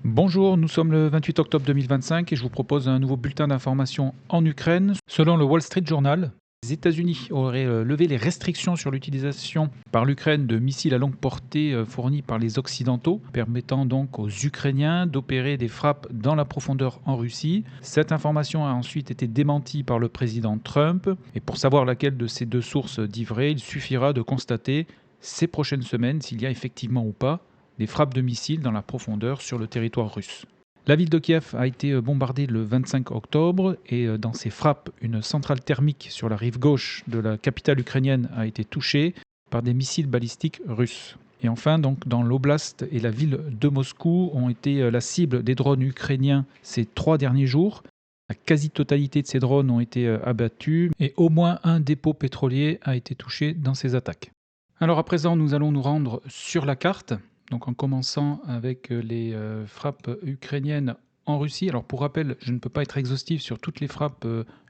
Bonjour, nous sommes le 28 octobre 2025 et je vous propose un nouveau bulletin d'information en Ukraine. Selon le Wall Street Journal, les États-Unis auraient levé les restrictions sur l'utilisation par l'Ukraine de missiles à longue portée fournis par les Occidentaux, permettant donc aux Ukrainiens d'opérer des frappes dans la profondeur en Russie. Cette information a ensuite été démentie par le président Trump. Et pour savoir laquelle de ces deux sources dit vrai, il suffira de constater ces prochaines semaines s'il y a effectivement ou pas des frappes de missiles dans la profondeur sur le territoire russe. La ville de Kiev a été bombardée le 25 octobre et dans ces frappes, une centrale thermique sur la rive gauche de la capitale ukrainienne a été touchée par des missiles balistiques russes. Et enfin, donc, dans l'oblast et la ville de Moscou ont été la cible des drones ukrainiens ces 3 derniers jours. La quasi-totalité de ces drones ont été abattus et au moins un dépôt pétrolier a été touché dans ces attaques. Alors à présent, nous allons nous rendre sur la carte. Donc en commençant avec les frappes ukrainiennes en Russie. Alors pour rappel, je ne peux pas être exhaustif sur toutes les frappes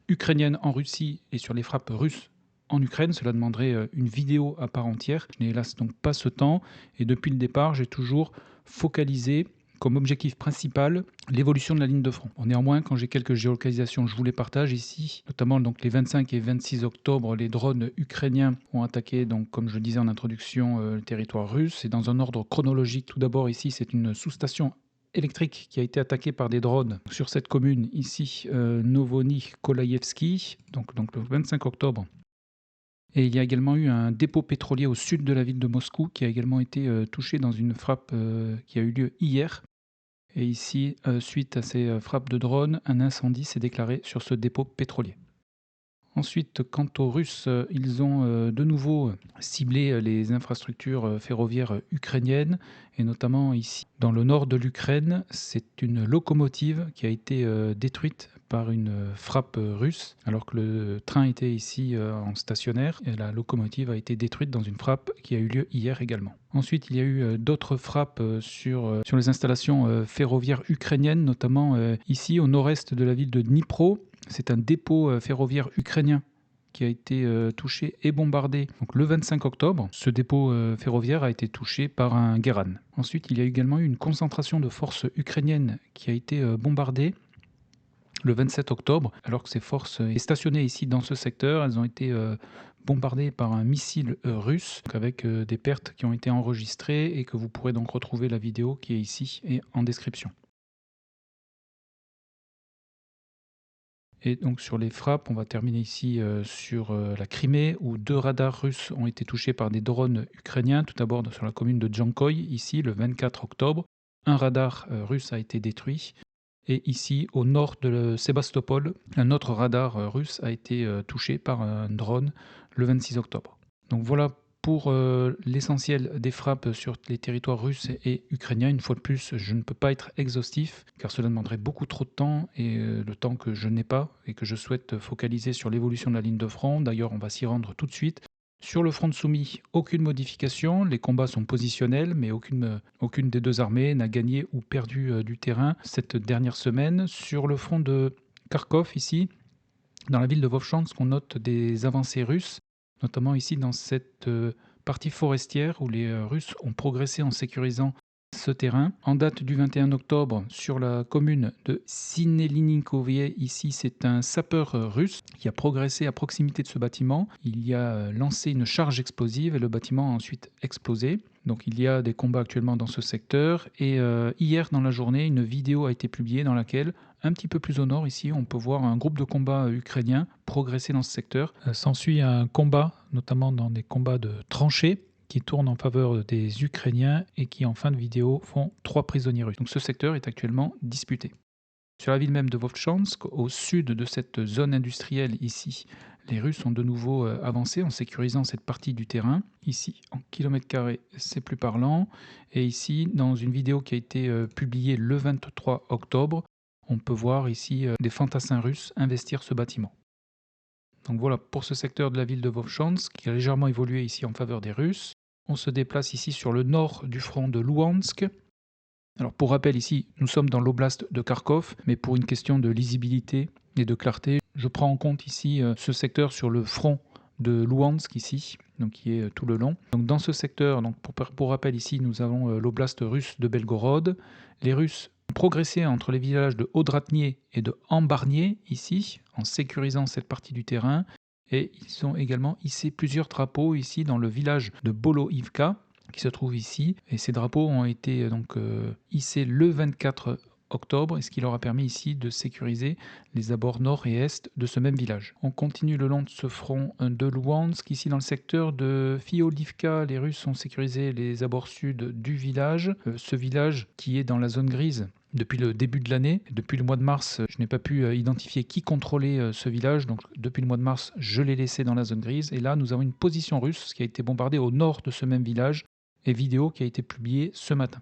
ukrainiennes en Russie et sur les frappes russes en Ukraine. Cela demanderait une vidéo à part entière. Je n'ai hélas donc pas ce temps. Et depuis le départ, j'ai toujours focalisé comme objectif principal l'évolution de la ligne de front. Néanmoins, quand j'ai quelques géolocalisations, je vous les partage ici, notamment donc les 25 et 26 octobre, les drones ukrainiens ont attaqué, donc comme je le disais en introduction, le territoire russe. Et dans un ordre chronologique, tout d'abord ici, c'est une sous-station électrique qui a été attaquée par des drones sur cette commune ici, Novony-Kolaïevski, donc le 25 octobre. Et il y a également eu un dépôt pétrolier au sud de la ville de Moscou qui a également été touché dans une frappe qui a eu lieu hier. Et ici, suite à ces frappes de drones, un incendie s'est déclaré sur ce dépôt pétrolier. Ensuite, quant aux Russes, ils ont de nouveau ciblé les infrastructures ferroviaires ukrainiennes, et notamment ici, dans le nord de l'Ukraine, c'est une locomotive qui a été détruite par une frappe russe, alors que le train était ici en stationnaire, et la locomotive a été détruite dans une frappe qui a eu lieu hier également. Ensuite, il y a eu d'autres frappes sur les installations ferroviaires ukrainiennes, notamment ici au nord-est de la ville de Dnipro. C'est un dépôt ferroviaire ukrainien qui a été touché et bombardé donc, le 25 octobre. Ce dépôt ferroviaire a été touché par un Guéran. Ensuite, il y a également eu une concentration de forces ukrainiennes qui a été bombardée le 27 octobre, alors que ces forces étaient stationnées ici dans ce secteur. Elles ont été bombardées par un missile russe avec des pertes qui ont été enregistrées et que vous pourrez donc retrouver la vidéo qui est ici et en description. Et donc sur les frappes, on va terminer ici sur la Crimée, où 2 radars russes ont été touchés par des drones ukrainiens. Tout d'abord sur la commune de Djankoï, ici, le 24 octobre. Un radar russe a été détruit. Et ici, au nord de Sébastopol, un autre radar russe a été touché par un drone le 26 octobre. Donc voilà pour l'essentiel des frappes sur les territoires russes et ukrainiens. Une fois de plus, je ne peux pas être exhaustif car cela demanderait beaucoup trop de temps et le temps que je n'ai pas et que je souhaite focaliser sur l'évolution de la ligne de front. D'ailleurs, on va s'y rendre tout de suite. Sur le front de soumis, aucune modification. Les combats sont positionnels, mais aucune des deux armées n'a gagné ou perdu du terrain cette dernière semaine. Sur le front de Kharkov, ici, dans la ville de Vovchansk, on note des avancées russes, notamment ici dans cette partie forestière où les Russes ont progressé en sécurisant ce terrain. En date du 21 octobre, sur la commune de Sinelinikovye, ici c'est un sapeur russe qui a progressé à proximité de ce bâtiment. Il y a lancé une charge explosive et le bâtiment a ensuite explosé. Donc il y a des combats actuellement dans ce secteur et hier dans la journée, une vidéo a été publiée dans laquelle, un petit peu plus au nord ici, on peut voir un groupe de combat ukrainien progresser dans ce secteur. S'ensuit un combat, notamment dans des combats de tranchées, qui tournent en faveur des Ukrainiens et qui, en fin de vidéo, font 3 prisonniers russes. Donc ce secteur est actuellement disputé. Sur la ville même de Vovchansk, au sud de cette zone industrielle ici, les Russes ont de nouveau avancé en sécurisant cette partie du terrain. Ici, en kilomètres carrés, c'est plus parlant. Et ici, dans une vidéo qui a été publiée le 23 octobre, on peut voir ici des fantassins russes investir ce bâtiment. Donc voilà pour ce secteur de la ville de Vovchansk qui a légèrement évolué ici en faveur des Russes. On se déplace ici sur le nord du front de Louhansk. Alors pour rappel ici, nous sommes dans l'oblast de Kharkov, mais pour une question de lisibilité et de clarté, je prends en compte ici ce secteur sur le front de Louhansk ici, donc qui est tout le long. Donc dans ce secteur, donc pour rappel ici, nous avons l'oblast russe de Belgorod. Les Russes ont progressé entre les villages de Audratnier et de Ambarnier, ici, en sécurisant cette partie du terrain. Et ils ont également hissé plusieurs drapeaux ici dans le village de Boloivka, qui se trouve ici. Et ces drapeaux ont été hissés le 24 octobre, et ce qui leur a permis ici de sécuriser les abords nord et est de ce même village. On continue le long de ce front de Louhansk. Ici, dans le secteur de Fiolivka, les Russes ont sécurisé les abords sud du village. Ce village qui est dans la zone grise depuis le début de l'année. Depuis le mois de mars, je n'ai pas pu identifier qui contrôlait ce village. Donc depuis le mois de mars, je l'ai laissé dans la zone grise. Et là, nous avons une position russe qui a été bombardée au nord de ce même village, et vidéo qui a été publiée ce matin.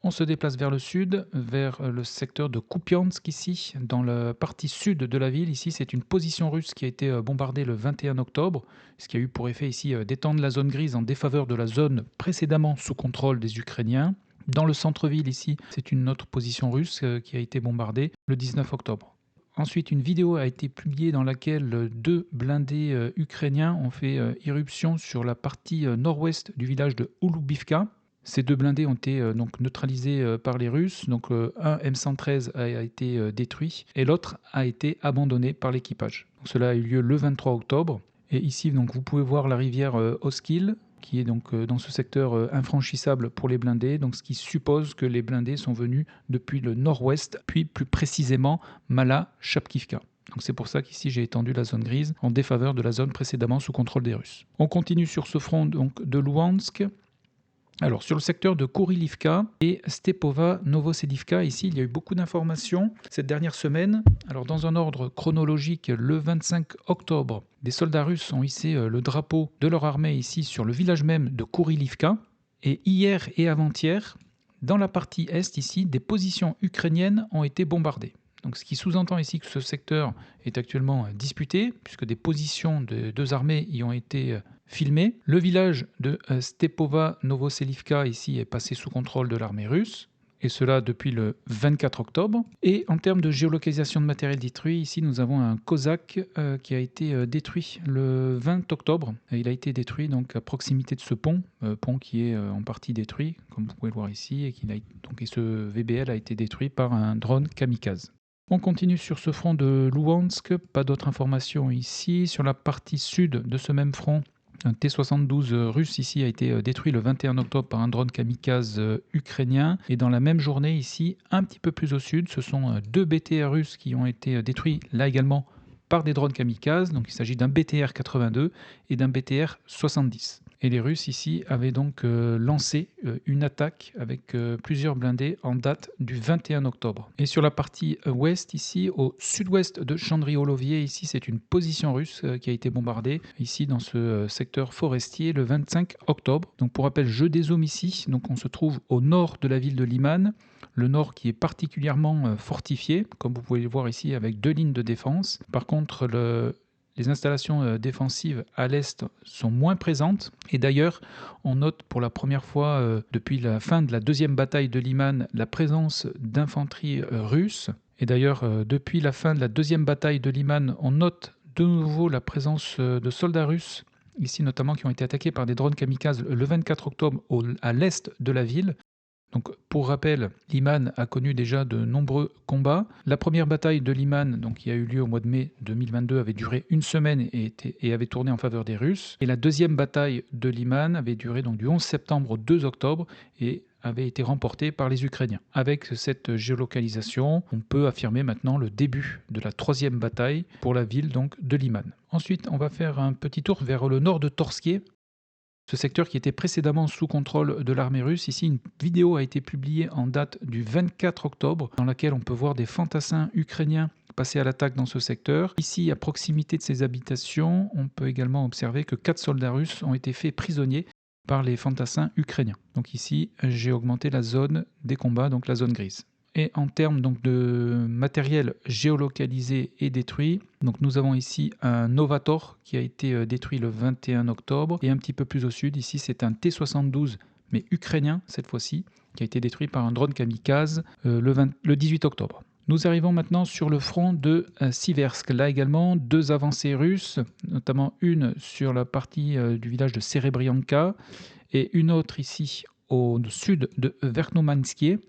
On se déplace vers le sud, vers le secteur de Kupiansk ici, dans la partie sud de la ville. Ici, c'est une position russe qui a été bombardée le 21 octobre, ce qui a eu pour effet ici d'étendre la zone grise en défaveur de la zone précédemment sous contrôle des Ukrainiens. Dans le centre-ville ici, c'est une autre position russe qui a été bombardée le 19 octobre. Ensuite, une vidéo a été publiée dans laquelle 2 blindés ukrainiens ont fait irruption sur la partie nord-ouest du village de Ulubivka. Ces 2 blindés ont été donc neutralisés par les Russes. Donc un M113 a été détruit et l'autre a été abandonné par l'équipage. Cela a eu lieu le 23 octobre. Et ici, donc, vous pouvez voir la rivière Oskil, qui est donc dans ce secteur infranchissable pour les blindés, donc ce qui suppose que les blindés sont venus depuis le nord-ouest, puis plus précisément Mala-Chapkivka. Donc c'est pour ça qu'ici j'ai étendu la zone grise en défaveur de la zone précédemment sous contrôle des Russes. On continue sur ce front donc de Louhansk. Alors, sur le secteur de Kourilivka et Stepova Novoselivka, ici, il y a eu beaucoup d'informations cette dernière semaine. Alors, dans un ordre chronologique, le 25 octobre, des soldats russes ont hissé le drapeau de leur armée ici sur le village même de Kourilivka. Et hier et avant-hier, dans la partie est ici, des positions ukrainiennes ont été bombardées. Donc, ce qui sous-entend ici que ce secteur est actuellement disputé, puisque des positions de 2 armées y ont été filmées. Le village de Stepova Novoselivka ici est passé sous contrôle de l'armée russe, et cela depuis le 24 octobre. Et en termes de géolocalisation de matériel détruit, ici nous avons un Kozak qui a été détruit le 20 octobre. Il a été détruit donc à proximité de ce pont qui est en partie détruit, comme vous pouvez le voir ici, et ce VBL a été détruit par un drone kamikaze. On continue sur ce front de Louhansk, pas d'autres informations ici. Sur la partie sud de ce même front, un T-72 russe ici a été détruit le 21 octobre par un drone kamikaze ukrainien. Et dans la même journée ici, un petit peu plus au sud, ce sont 2 BTR russes qui ont été détruits là également par des drones kamikazes. Donc il s'agit d'un BTR 82 et d'un BTR 70. Et les Russes ici avaient donc lancé une attaque avec plusieurs blindés en date du 21 octobre. Et sur la partie ouest ici, au sud-ouest de Chandri-Olovier, ici c'est une position russe qui a été bombardée ici dans ce secteur forestier le 25 octobre. Donc pour rappel, jeu des Aumes ici, donc on se trouve au nord de la ville de Liman, le nord qui est particulièrement fortifié, comme vous pouvez le voir ici avec 2 lignes de défense. Par contre, les installations défensives à l'est sont moins présentes. Et d'ailleurs, on note pour la première fois depuis la fin de la 2e bataille de Liman la présence d'infanterie russe. Et d'ailleurs, depuis la fin de la 2e bataille de Liman, on note de nouveau la présence de soldats russes, ici notamment qui ont été attaqués par des drones kamikazes le 24 octobre à l'est de la ville. Donc, pour rappel, Liman a connu déjà de nombreux combats. La première bataille de Liman, donc, qui a eu lieu au mois de mai 2022, avait duré 1 semaine et avait tourné en faveur des Russes. Et la 2e bataille de Liman avait duré donc, du 11 septembre au 2 octobre et avait été remportée par les Ukrainiens. Avec cette géolocalisation, on peut affirmer maintenant le début de la 3e bataille pour la ville donc, de Liman. Ensuite, on va faire un petit tour vers le nord de Torskié. Ce secteur qui était précédemment sous contrôle de l'armée russe. Ici, une vidéo a été publiée en date du 24 octobre dans laquelle on peut voir des fantassins ukrainiens passer à l'attaque dans ce secteur. Ici, à proximité de ces habitations, on peut également observer que 4 soldats russes ont été faits prisonniers par les fantassins ukrainiens. Donc ici, j'ai augmenté la zone des combats, donc la zone grise. Et en termes donc, de matériel géolocalisé et détruit, donc nous avons ici un Novator qui a été détruit le 21 octobre. Et un petit peu plus au sud, ici c'est un T-72, mais ukrainien cette fois-ci, qui a été détruit par un drone kamikaze le 18 octobre. Nous arrivons maintenant sur le front de Siversk. Là également, 2 avancées russes, notamment une sur la partie du village de Serebrianka et une autre ici au sud de Verknomanskié.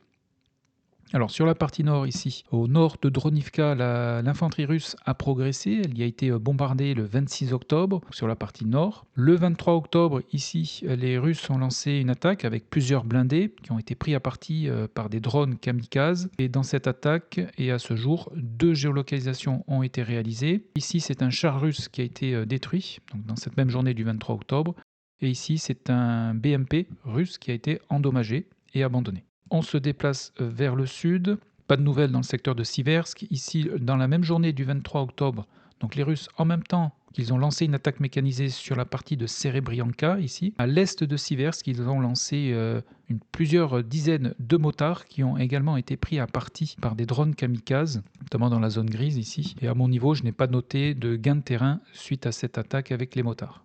Alors sur la partie nord ici, au nord de Dronivka, l'infanterie russe a progressé, elle y a été bombardée le 26 octobre sur la partie nord. Le 23 octobre ici, les Russes ont lancé une attaque avec plusieurs blindés qui ont été pris à partie par des drones kamikazes. Et dans cette attaque, et à ce jour, 2 géolocalisations ont été réalisées. Ici c'est un char russe qui a été détruit, donc dans cette même journée du 23 octobre. Et ici c'est un BMP russe qui a été endommagé et abandonné. On se déplace vers le sud. Pas de nouvelles dans le secteur de Siversk. Ici, dans la même journée du 23 octobre, donc les Russes, en même temps qu'ils ont lancé une attaque mécanisée sur la partie de Serebrianka, ici, à l'est de Siversk, ils ont lancé plusieurs dizaines de motards qui ont également été pris à partie par des drones kamikazes, notamment dans la zone grise ici. Et à mon niveau, je n'ai pas noté de gain de terrain suite à cette attaque avec les motards.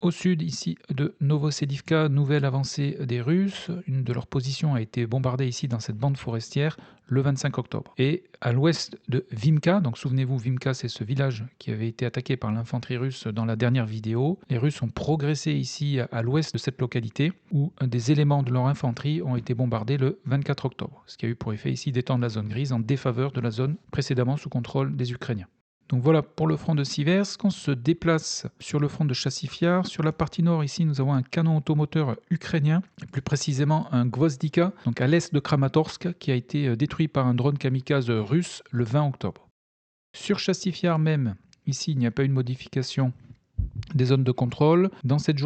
Au sud, ici, de Novosedivka, nouvelle avancée des Russes. Une de leurs positions a été bombardée ici dans cette bande forestière le 25 octobre. Et à l'ouest de Vimka, donc souvenez-vous, Vimka, c'est ce village qui avait été attaqué par l'infanterie russe dans la dernière vidéo. Les Russes ont progressé ici à l'ouest de cette localité où des éléments de leur infanterie ont été bombardés le 24 octobre. Ce qui a eu pour effet ici d'étendre la zone grise en défaveur de la zone précédemment sous contrôle des Ukrainiens. Donc voilà pour le front de Siversk. On se déplace sur le front de Chassifiar. Sur la partie nord, ici, nous avons un canon automoteur ukrainien, plus précisément un Gvozdika, donc à l'est de Kramatorsk, qui a été détruit par un drone kamikaze russe le 20 octobre. Sur Chassifiar même, ici, il n'y a pas eu de modification des zones de contrôle. Dans cette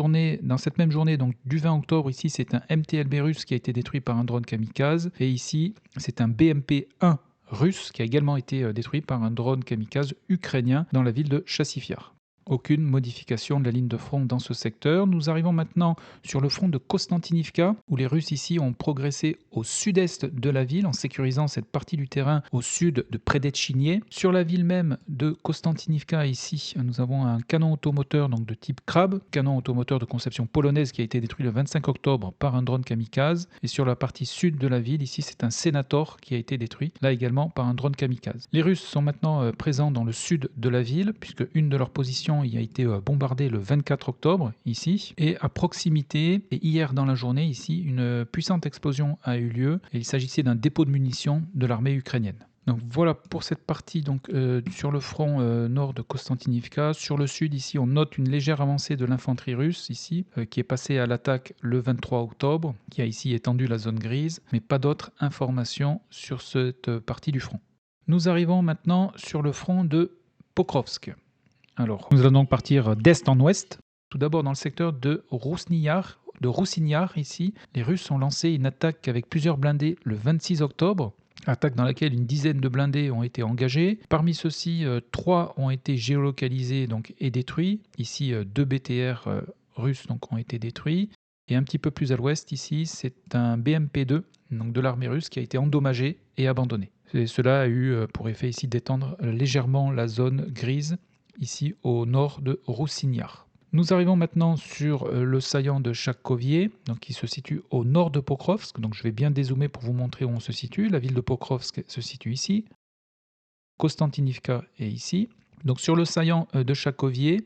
même journée, donc du 20 octobre, ici, c'est un MTLB russe qui a été détruit par un drone kamikaze. Et ici, c'est un BMP-1 russe qui a également été détruit par un drone kamikaze ukrainien dans la ville de Chassifiar. Aucune modification de la ligne de front dans ce secteur. Nous arrivons maintenant sur le front de Konstantinivka, où les Russes ici ont progressé au sud-est de la ville en sécurisant cette partie du terrain au sud de Predetchiniye. Sur la ville même de Konstantinivka, ici, nous avons un canon automoteur donc de type Krab, canon automoteur de conception polonaise qui a été détruit le 25 octobre par un drone kamikaze. Et sur la partie sud de la ville, ici, c'est un Senator qui a été détruit, là également par un drone kamikaze. Les Russes sont maintenant présents dans le sud de la ville, puisque une de leurs positions il a été bombardé le 24 octobre ici, et à proximité, et hier dans la journée ici, une puissante explosion a eu lieu, et il s'agissait d'un dépôt de munitions de l'armée ukrainienne. Donc voilà pour cette partie sur le front nord de Konstantinivka. Sur le sud ici, on note une légère avancée de l'infanterie russe ici, qui est passée à l'attaque le 23 octobre, qui a ici étendu la zone grise, mais pas d'autres informations sur cette partie du front. Nous arrivons maintenant sur le front de Pokrovsk. Alors, nous allons donc partir d'est en ouest. Tout d'abord dans le secteur de Roussiniar ici, les Russes ont lancé une attaque avec plusieurs blindés le 26 octobre. Attaque dans laquelle une dizaine de blindés ont été engagés. Parmi ceux-ci, 3 ont été géolocalisés et détruits. Ici, 2 BTR russes ont été détruits. Et un petit peu plus à l'ouest, ici, c'est un BMP-2 de l'armée russe qui a été endommagé et abandonné. Et cela a eu pour effet ici d'étendre légèrement la zone grise ici au nord de Roussiniar. Nous arrivons maintenant sur le saillant de Chakhovye, qui se situe au nord de Pokrovsk. Donc je vais bien dézoomer pour vous montrer où on se situe. La ville de Pokrovsk se situe ici. Konstantinivka est ici. Donc sur le saillant de Chakhovye,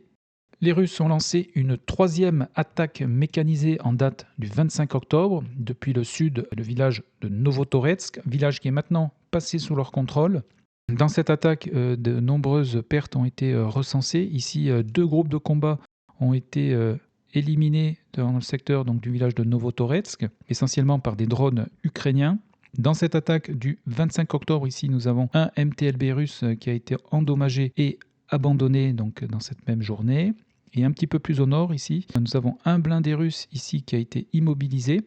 les Russes ont lancé une 3e attaque mécanisée en date du 25 octobre depuis le sud, le village de Novotoretsk, village qui est maintenant passé sous leur contrôle. Dans cette attaque, de nombreuses pertes ont été recensées. Ici, 2 groupes de combat ont été éliminés dans le secteur du village de Novotoretsk, essentiellement par des drones ukrainiens. Dans cette attaque du 25 octobre, ici, nous avons un MTLB russe qui a été endommagé et abandonné dans cette même journée. Et un petit peu plus au nord, ici, nous avons un blindé russe ici qui a été immobilisé.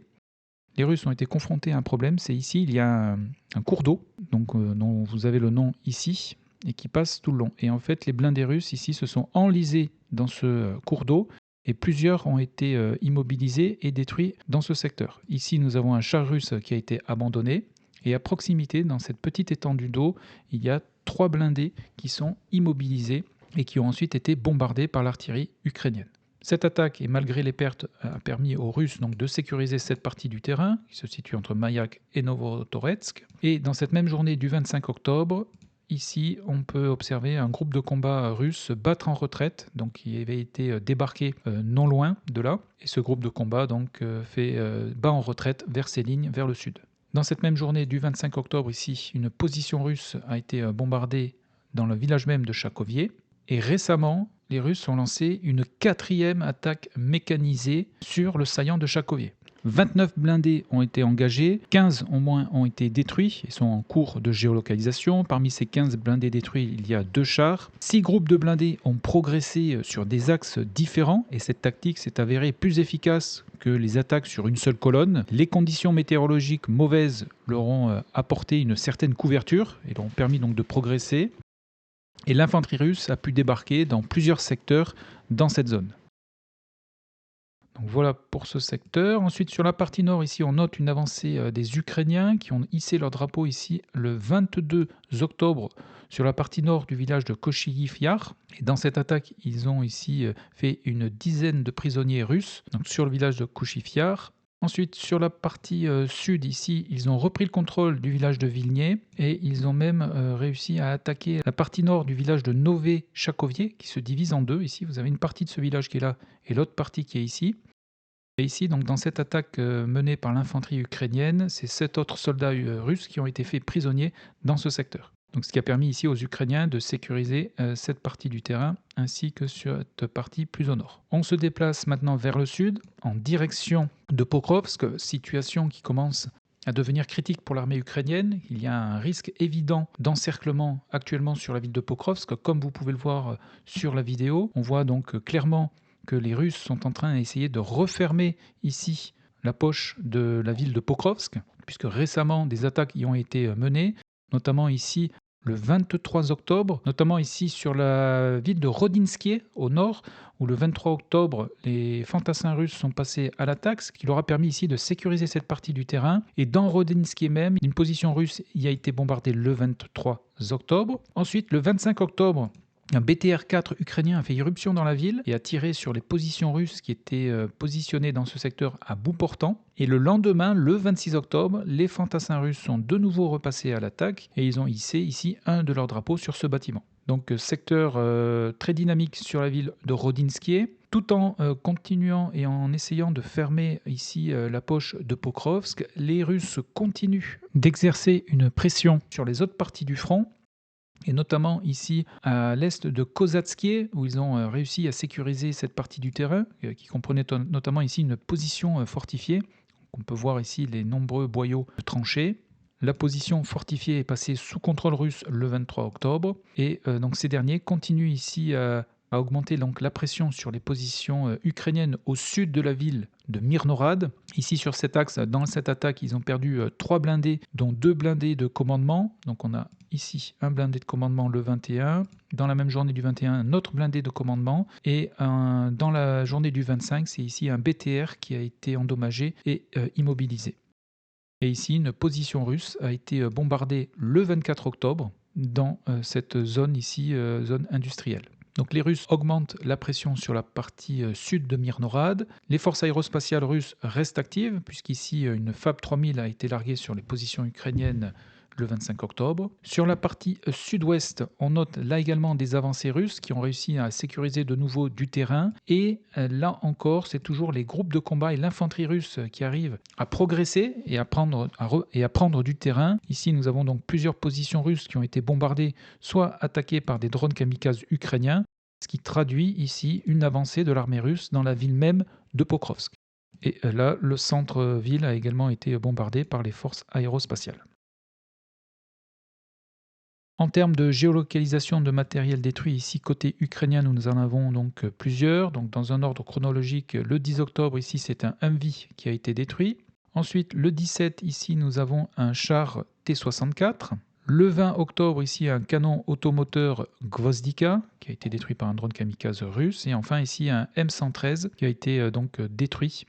Les Russes ont été confrontés à un problème, c'est ici, il y a un cours d'eau, dont vous avez le nom ici, et qui passe tout le long. Et en fait, les blindés russes ici se sont enlisés dans ce cours d'eau, et plusieurs ont été immobilisés et détruits dans ce secteur. Ici, nous avons un char russe qui a été abandonné, et à proximité, dans cette petite étendue d'eau, il y a 3 blindés qui sont immobilisés et qui ont ensuite été bombardés par l'artillerie ukrainienne. Cette attaque, et malgré les pertes, a permis aux Russes de sécuriser cette partie du terrain, qui se situe entre Mayak et Novotoretsk. Et dans cette même journée du 25 octobre, ici, on peut observer un groupe de combat russe se battre en retraite, qui avait été débarqué non loin de là. Et ce groupe de combat bat en retraite vers ses lignes, vers le sud. Dans cette même journée du 25 octobre ici, une position russe a été bombardée dans le village même de Chakovier. Et récemment, les Russes ont lancé une quatrième attaque mécanisée sur le saillant de Chakovier. 29 blindés ont été engagés, 15 au moins ont été détruits et sont en cours de géolocalisation. Parmi ces 15 blindés détruits, il y a 2 chars. 6 groupes de blindés ont progressé sur des axes différents et cette tactique s'est avérée plus efficace que les attaques sur une seule colonne. Les conditions météorologiques mauvaises leur ont apporté une certaine couverture et leur ont permis donc de progresser. Et l'infanterie russe a pu débarquer dans plusieurs secteurs dans cette zone. Donc voilà pour ce secteur. Ensuite, sur la partie nord, ici, on note une avancée des Ukrainiens qui ont hissé leur drapeau ici le 22 octobre sur la partie nord du village de Kochigiv Yar. Et dans cette attaque, ils ont ici fait une dizaine de prisonniers russes donc sur le village de Kochigiv Yar. Ensuite, sur la partie sud, ici, ils ont repris le contrôle du village de Vilnier et ils ont même réussi à attaquer la partie nord du village de Nové Chakovier qui se divise en deux. Ici, vous avez une partie de ce village qui est là et l'autre partie qui est ici. Et ici, donc, dans cette attaque menée par l'infanterie ukrainienne, c'est 7 autres soldats russes qui ont été faits prisonniers dans ce secteur. Donc, ce qui a permis ici aux Ukrainiens de sécuriser cette partie du terrain ainsi que sur cette partie plus au nord. On se déplace maintenant vers le sud en direction de Pokrovsk, situation qui commence à devenir critique pour l'armée ukrainienne. Il y a un risque évident d'encerclement actuellement sur la ville de Pokrovsk, comme vous pouvez le voir sur la vidéo. On voit donc clairement que les Russes sont en train d'essayer de refermer ici la poche de la ville de Pokrovsk, puisque récemment des attaques y ont été menées, notamment ici le 23 octobre, notamment ici sur la ville de Rodinsky au nord, où le 23 octobre, les fantassins russes sont passés à l'attaque, ce qui leur a permis ici de sécuriser cette partie du terrain. Et dans Rodinsky même, une position russe y a été bombardée le 23 octobre. Ensuite, le 25 octobre, un BTR-4 ukrainien a fait irruption dans la ville et a tiré sur les positions russes qui étaient positionnées dans ce secteur à bout portant. Et le lendemain, le 26 octobre, les fantassins russes sont de nouveau repassés à l'attaque et ils ont hissé ici un de leurs drapeaux sur ce bâtiment. Donc secteur très dynamique sur la ville de Rodinsky, tout en continuant et en essayant de fermer ici la poche de Pokrovsk. Les Russes continuent d'exercer une pression sur les autres parties du front, et notamment ici à l'est de Kozatsky, où ils ont réussi à sécuriser cette partie du terrain, qui comprenait notamment ici une position fortifiée. On peut voir ici les nombreux boyaux de tranchées. La position fortifiée est passée sous contrôle russe le 23 octobre, et donc ces derniers continuent ici à augmenter donc la pression sur les positions ukrainiennes au sud de la ville de Mirnorad. Ici sur cet axe, dans cette attaque, ils ont perdu 3 blindés, dont 2 blindés de commandement. Donc on a ici un blindé de commandement le 21, dans la même journée du 21, un autre blindé de commandement, et dans la journée du 25, c'est ici un BTR qui a été endommagé et immobilisé. Et ici, une position russe a été bombardée le 24 octobre dans cette zone ici, zone industrielle. Donc les Russes augmentent la pression sur la partie sud de Mirnorad. Les forces aérospatiales russes restent actives, puisqu'ici une FAB 3000 a été larguée sur les positions ukrainiennes le 25 octobre. Sur la partie sud-ouest, on note là également des avancées russes qui ont réussi à sécuriser de nouveau du terrain. Et là encore, c'est toujours les groupes de combat et l'infanterie russe qui arrivent à progresser et à prendre du terrain. Ici, nous avons donc plusieurs positions russes qui ont été bombardées, soit attaquées par des drones kamikazes ukrainiens, ce qui traduit ici une avancée de l'armée russe dans la ville même de Pokrovsk. Et là, le centre-ville a également été bombardé par les forces aérospatiales. En termes de géolocalisation de matériel détruit, ici côté ukrainien, nous en avons donc plusieurs. Donc dans un ordre chronologique, le 10 octobre, ici c'est un Humvee qui a été détruit. Ensuite, le 17, ici nous avons un char T-64. Le 20 octobre, ici un canon automoteur Gvozdika qui a été détruit par un drone kamikaze russe. Et enfin ici un M113 qui a été donc détruit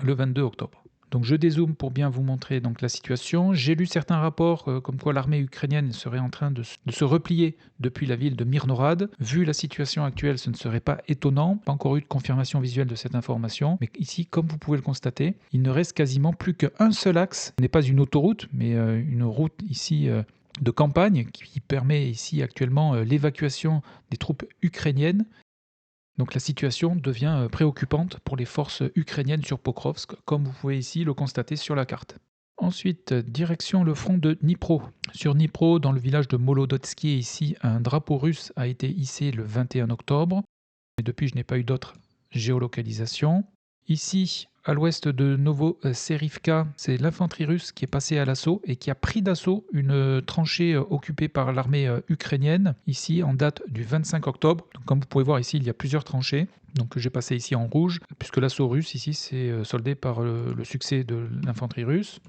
le 22 octobre. Donc je dézoome pour bien vous montrer donc la situation. J'ai lu certains rapports comme quoi l'armée ukrainienne serait en train de se replier depuis la ville de Mirnorad. Vu la situation actuelle, ce ne serait pas étonnant. Pas encore eu de confirmation visuelle de cette information. Mais ici, comme vous pouvez le constater, il ne reste quasiment plus qu'un seul axe. Ce n'est pas une autoroute, mais une route ici de campagne qui permet ici actuellement l'évacuation des troupes ukrainiennes. Donc la situation devient préoccupante pour les forces ukrainiennes sur Pokrovsk, comme vous pouvez ici le constater sur la carte. Ensuite, direction le front de Dnipro. Sur Dnipro, dans le village de Molodotsky, ici, un drapeau russe a été hissé le 21 octobre. Et depuis, je n'ai pas eu d'autres géolocalisations. Ici, à l'ouest de Novoserivka, c'est l'infanterie russe qui est passée à l'assaut et qui a pris d'assaut une tranchée occupée par l'armée ukrainienne, ici en date du 25 octobre. Donc, comme vous pouvez voir ici, il y a plusieurs tranchées. Donc j'ai passé ici en rouge, puisque l'assaut russe ici s'est soldé par le succès de l'infanterie russe.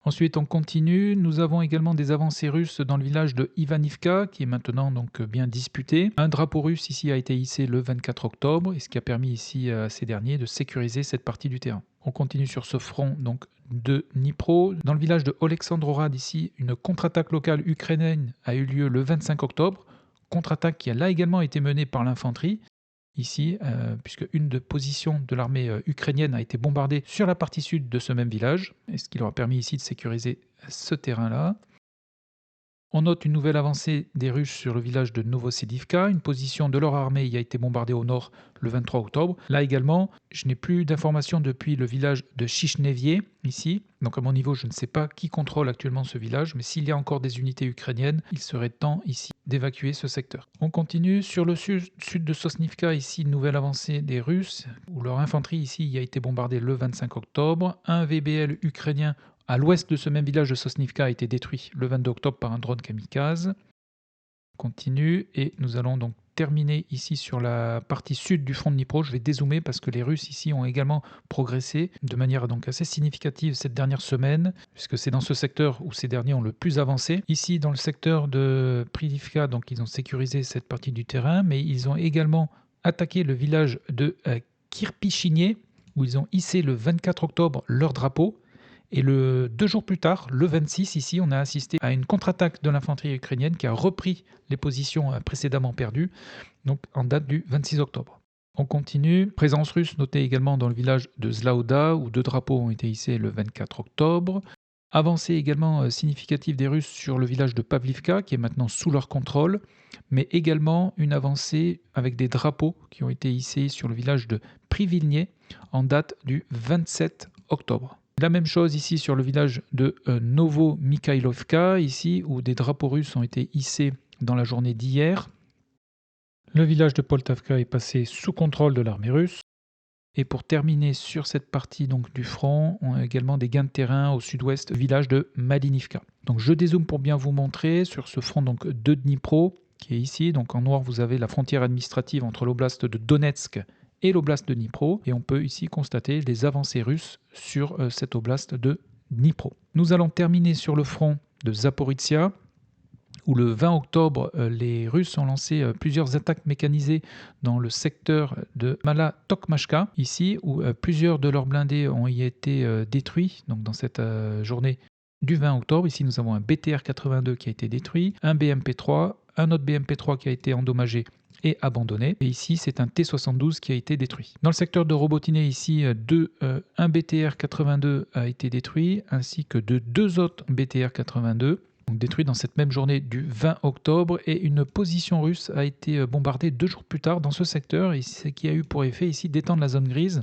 Ensuite, on continue. Nous avons également des avancées russes dans le village de Ivanivka, qui est maintenant donc bien disputé. Un drapeau russe ici a été hissé le 24 octobre, et ce qui a permis ici à ces derniers de sécuriser cette partie du terrain. On continue sur ce front donc de Dnipro. Dans le village de Oleksandrorad, ici, une contre-attaque locale ukrainienne a eu lieu le 25 octobre. Contre-attaque qui a là également été menée par l'infanterie. Ici, puisque une des positions de l'armée ukrainienne a été bombardée sur la partie sud de ce même village, et ce qui leur a permis ici de sécuriser ce terrain-là. On note une nouvelle avancée des Russes sur le village de Novosedivka. Une position de leur armée y a été bombardée au nord le 23 octobre. Là également, je n'ai plus d'informations depuis le village de Chichnevier, ici. Donc à mon niveau, je ne sais pas qui contrôle actuellement ce village, mais s'il y a encore des unités ukrainiennes, il serait temps ici d'évacuer ce secteur. On continue sur le sud de Sosnivka, ici une nouvelle avancée des Russes, où leur infanterie ici y a été bombardée le 25 octobre. Un VBL ukrainien à l'ouest de ce même village de Sosnivka a été détruit le 22 octobre par un drone kamikaze. On continue et nous allons donc terminer ici sur la partie sud du front de Dnipro. Je vais dézoomer parce que les Russes ici ont également progressé de manière donc assez significative cette dernière semaine, puisque c'est dans ce secteur où ces derniers ont le plus avancé. Ici, dans le secteur de Prilivka, donc ils ont sécurisé cette partie du terrain, mais ils ont également attaqué le village de Kirpichinier, où ils ont hissé le 24 octobre leur drapeau. Et 2 jours plus tard, le 26, ici, on a assisté à une contre-attaque de l'infanterie ukrainienne qui a repris les positions précédemment perdues, donc en date du 26 octobre. On continue. Présence russe notée également dans le village de Zlaouda, où 2 drapeaux ont été hissés le 24 octobre. Avancée également significative des Russes sur le village de Pavlivka, qui est maintenant sous leur contrôle, mais également une avancée avec des drapeaux qui ont été hissés sur le village de Privilnier en date du 27 octobre. La même chose ici sur le village de Novo-Mikhailovka, ici où des drapeaux russes ont été hissés dans la journée d'hier. Le village de Poltavka est passé sous contrôle de l'armée russe. Et pour terminer sur cette partie donc du front, on a également des gains de terrain au sud-ouest du village de Malinivka. Donc je dézoome pour bien vous montrer sur ce front donc de Dnipro qui est ici. Donc en noir vous avez la frontière administrative entre l'oblast de Donetsk et l'oblast de Dnipro, et on peut ici constater les avancées russes sur cette oblast de Dnipro. Nous allons terminer sur le front de Zaporizhia, où le 20 octobre, les Russes ont lancé plusieurs attaques mécanisées dans le secteur de Mala-Tokmachka, ici, où plusieurs de leurs blindés ont y été détruits, donc dans cette journée du 20 octobre. Ici, nous avons un BTR-82 qui a été détruit, un BMP-3, un autre BMP-3 qui a été endommagé et abandonné. Et ici, c'est un T-72 qui a été détruit. Dans le secteur de Robotiné, ici, un BTR-82 a été détruit, ainsi que de 2 autres BTR-82, donc détruits dans cette même journée du 20 octobre. Et une position russe a été bombardée 2 jours plus tard dans ce secteur, et ce qui a eu pour effet ici d'étendre la zone grise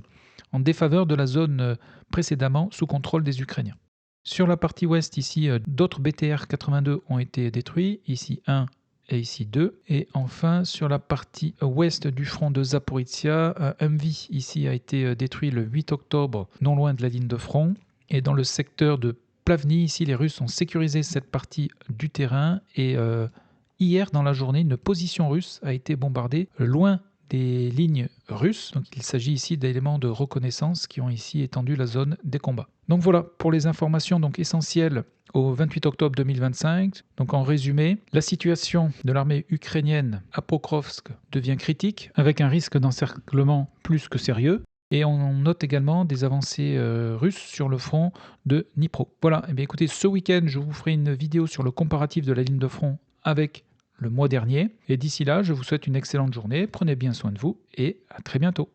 en défaveur de la zone précédemment sous contrôle des Ukrainiens. Sur la partie ouest, ici, d'autres BTR-82 ont été détruits, ici 1 et ici 2. Et enfin, sur la partie ouest du front de Zaporizhia, un Humvee ici a été détruit le 8 octobre, non loin de la ligne de front. Et dans le secteur de Plavny, ici, les Russes ont sécurisé cette partie du terrain. Et hier, dans la journée, une position russe a été bombardée loin des lignes russes. Donc il s'agit ici d'éléments de reconnaissance qui ont ici étendu la zone des combats. Donc voilà pour les informations donc essentielles au 28 octobre 2025. Donc en résumé, la situation de l'armée ukrainienne à Pokrovsk devient critique avec un risque d'encerclement plus que sérieux. Et on note également des avancées russes sur le front de Dnipro. Voilà, et bien écoutez, ce week-end, je vous ferai une vidéo sur le comparatif de la ligne de front avec le mois dernier. Et d'ici là, je vous souhaite une excellente journée, prenez bien soin de vous et à très bientôt.